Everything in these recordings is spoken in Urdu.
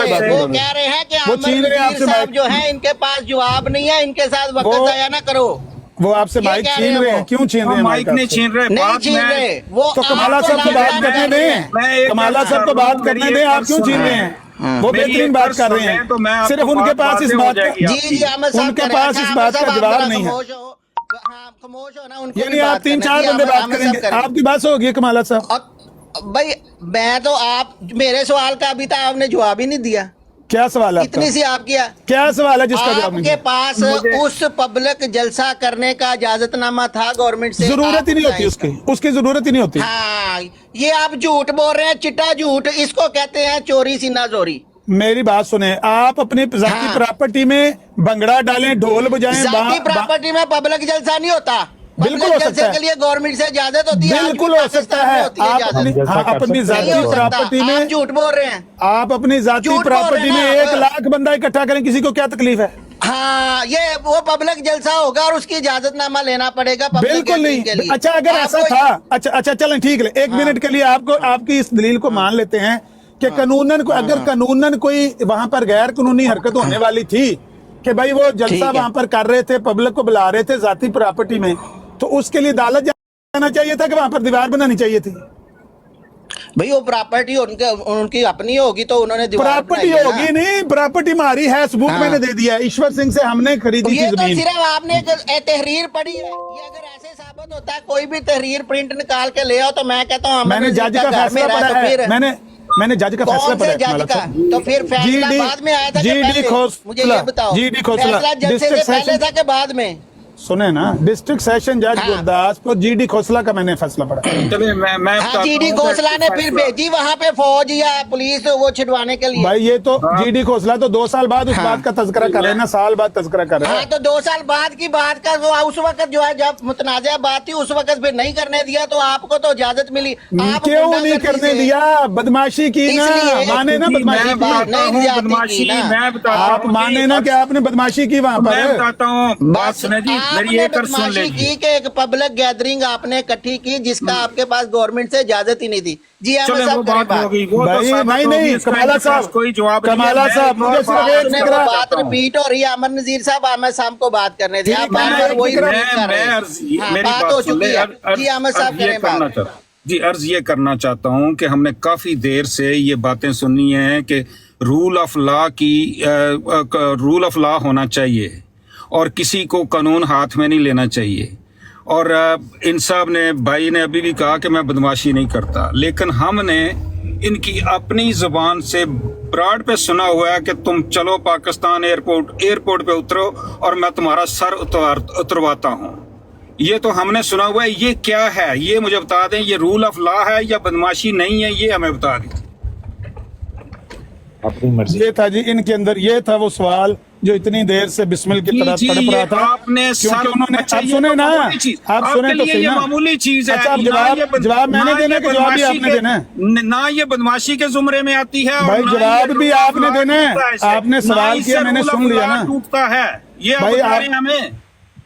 وہ کہہ رہے ہیں کہ عامر نذیر صاحب جو ہیں ان کے پاس جواب نہیں ہے، ان کے ساتھ وقت ضائع نہ کرو. وہ آپ سے مائک چھین رہے ہیں. کیوں چھین رہے ہیں مائک نہیں چھین رہے؟ نہیں چھین رہے. وہ تو کمالا صاحب کو بات کرنے دیں. کمالا صاحب کو بات کرنے دیں. آپ کیوں چھین رہے ہیں؟ وہ بہترین بات کر رہے ہیں. صرف ان کے پاس اس بات کا ان کے پاس اس بات کا جواب نہیں ہے. خاموش ہو نا. ان یعنی آپ 3-4 بندے بات کریں گے. آپ کی بات ہوگی کمالا صاحب. بھائی میں تو آپ میرے سوال کا ابھی تک آپ نے جواب ہی نہیں دیا. کیا سوال ہے؟ اتنی سی آپ کیا کیا سوال ہے جس کا جواب آپ نہیں کے پاس اس پبلک جلسہ کرنے کا اجازت نامہ تھا گورنمنٹ سے؟ ضرورت ہی نہیں ہوتی اس کی ضرورت ہی نہیں ہوتی. ہاں یہ آپ جھوٹ بول رہے ہیں، چٹا جھوٹ. اس کو کہتے ہیں چوری سینہ زوری. میری بات سنیں. آپ اپنی ذاتی پراپرٹی میں بنگڑا ڈالیں، ڈھول بجائیں. ذاتی پراپرٹی میں پبلک جلسہ نہیں ہوتا. بالکل ہو سکتا ہے. کے لیے گورنمنٹ سے اجازت ہوتی ہے. بالکل ہو سکتا ہے. آپ اپنی ذاتی پراپرٹی میں آپ جھوٹ بول رہے ہیں. آپ اپنی ذاتی پراپرٹی میں 1 لاکھ بندہ اکٹھا کریں، کسی کو کیا تکلیف ہے؟ ہاں یہ وہ پبلک جلسہ ہوگا اور اس کی اجازت نامہ لینا پڑے گا. بالکل نہیں. اچھا اگر ایسا تھا، اچھا چلیں ٹھیک ہے. 1 منٹ کے لیے آپ کی اس دلیل کو مان لیتے ہیں کہ اگر قانوناً کوئی وہاں پر غیر قانونی حرکت ہونے والی تھی کہ بھائی وہ جلسہ وہاں پر کر رہے تھے، پبلک کو بلا رہے تھے ذاتی پراپرٹی میں، تو اس کے لیے عدالت جانا چاہیے تھا کہ وہاں پر دیوار بنانی چاہیے تھی؟ بھئی وہ پراپرٹی ان کی اپنی ہوگی تو انہوں نے دیوار پراپرٹی ہوگی نہیں. پراپرٹی ہماری ہے، ثبوت میں نے دے دیا. ایشور سنگھ سے ہم نے خریدی تھی یہ تو زمین. صرف آپ نے تحریر پڑھی ہے. یہ اگر ایسے ثابت ہوتا ہے کوئی بھی تحریر پرنٹ نکال کے لے آؤ تو میں کہتا ہوں میں نے جج کا فیصلہ پڑھا ہے. میں نے جج کا فیصلہ پڑھا ہے. جج کا تو پھر فیصلہ بعد میں آیا تھا کہ پہلے؟ مجھے یہ بتاؤ فیصلہ جلسے سے پہلے تھا کہ بعد میں؟ سنیں نا، ڈسٹرکٹ سیشن جج گرداسپور جی ڈی کھوسلا کا میں نے فیصلہ پڑھا. جی ڈی کھوسلا نے پھر بھیجی وہاں پہ فوج یا پولیس وہ چھڑوانے کے لیے. بھائی یہ تو جی ڈی کھوسلا تو 2 سال بعد اس بات کا تذکرہ کر رہے ہیں نا. سال بعد تذکرہ کر رہے ہیں. ہاں تو 2 سال بعد کی بات کا اس وقت جو ہے جب متنازع بات تھی اس وقت پھر نہیں کرنے دیا تو آپ کو تو اجازت ملی. کیوں نہیں کرنے دیا؟ بدماشی کی نا. مانے نا بدماشی کی. آپ مانے نا کہ آپ نے بدماشی کی وہاں پر. میں بتاتا ہوں بات سنیں جی میری ایک اور سن لیں کی کہ ایک پبلک گیدرنگ آپ نے اکٹھی کی جس کا آپ کے پاس گورنمنٹ سے اجازت ہی نہیں تھی. جی چلیں وہ بات ہوگی. نہیں کمالا صاحب، کوئی جواب کمالا صاحب مجھے صرف ایک فکرہ بات ریپیٹ ہو رہی ہے. عامر نذیر صاحب عامر صاحب کو بات کرنے دیں. آپ بار بار وہی ریپیٹ کر رہے ہیں. بات ہو چکی ہے. جی عامر صاحب کریں بات. جی عرض یہ کرنا چاہتا ہوں کہ ہم نے کافی دیر سے یہ باتیں سنی ہیں کہ رول آف لا ہونا چاہیے اور کسی کو قانون ہاتھ میں نہیں لینا چاہیے. اور ان صاحب نے بھائی نے ابھی بھی کہا کہ میں بدماشی نہیں کرتا، لیکن ہم نے ان کی اپنی زبان سے براڈ پہ سنا ہوا ہے کہ تم چلو پاکستان ایئرپورٹ پہ اترو اور میں تمہارا سر اترواتا ہوں. یہ تو ہم نے سنا ہوا ہے. یہ کیا ہے یہ مجھے بتا دیں. یہ رول آف لا ہے یا بدماشی نہیں ہے؟ یہ ہمیں بتا دیں. اپنی مرضی. یہ تھا جی ان کے اندر، یہ تھا وہ سوال جو اتنی دیر سے بسمل کی طرح تڑپ رہا تھا. آپ نے آپ سنیں نا، آپ سنیں تو صحیح نا. یہ معمولی چیز ہے. اچھا جواب میں نے دینا کہ جواب بھی آپ نے دینا ہے؟ نہ یہ بدماشی کے زمرے میں آتی ہے. بھائی جواب بھی آپ نے دینا ہے. آپ نے سوال کیا میں نے سن لیا نا. ٹوٹتا ہے یہ بتا رہے ہیں ہمیں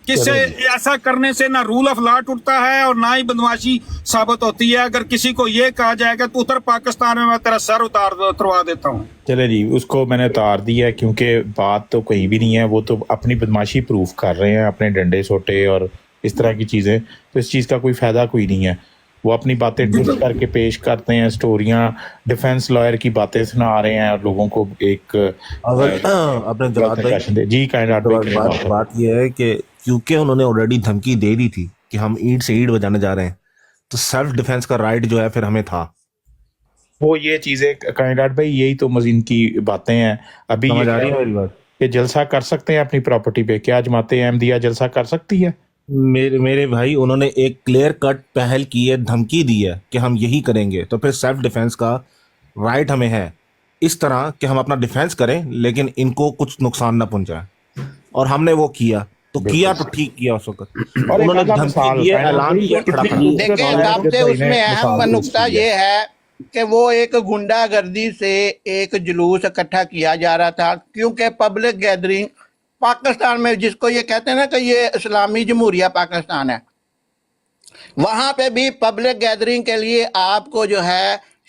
کس سے ایسا کرنے سے نہ رول آف لا ٹوٹتا ہے اور نہ ہی بدماشی ثابت ہوتی ہے. اگر کسی کو یہ کہا جائے گا تو اتر پاکستان میں تیرا سر اتروا دیتا ہوں. چلے جی اس کو میں نے اتار دیا کیونکہ بات تو کہیں بھی نہیں ہے. وہ تو اپنی بدماشی پروف کر رہے ہیں، اپنے ڈنڈے سوٹے اور اس طرح کی چیزیں. تو اس چیز کا کوئی فائدہ کوئی نہیں ہے. وہ اپنی باتیں ٹوٹ کر کے پیش کرتے ہیں، سٹوریاں ڈیفنس لائر کی باتیں سنا رہے ہیں اور لوگوں کو ایک جی بات یہ ہے کہ کیونکہ انہوں نے آلریڈی دھمکی دے دی تھی کہ ہم اینٹ سے اینٹ بجانے جا رہے ہیں تو سیلف ڈیفenس کا رائٹ جو ہے پھر ہمیں تھا. وہ یہ چیزیں کائنڈاٹ بھائی یہی تو مزین کی باتیں ہیں. ابھی یہ جلسہ کر سکتے ہیں اپنی پراپرٹی پہ؟ کیا جماعت احمدیہ جلسہ کر سکتی ہے؟ میرے بھائی انہوں نے ایک کلیئر کٹ پہل کی ہے، دھمکی دی ہے کہ ہم یہی کریں گے. تو پھر سیلف ڈیفenس کا رائٹ ہمیں ہے اس طرح کہ ہم اپنا ڈیفenس کریں لیکن ان کو کچھ نقصان نہ پہنچائیں. اور ہم نے وہ کیا تو ٹھیک کیا اس وقت. انہوں نے دھمکی دی ہے، اعلان کیا. دیکھیں سب سے اس میں اہم نقطہ یہ ہے کہ وہ ایک گنڈا گردی سے ایک جلوس اکٹھا کیا جا رہا تھا کیونکہ پبلک گیدرنگ پاکستان میں جس کو یہ کہتے ہیں نا کہ یہ اسلامی جمہوریہ پاکستان ہے، وہاں پہ بھی پبلک گیدرنگ کے لیے آپ کو جو ہے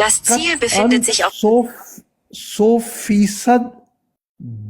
Das Ziel befindet sich auf 100%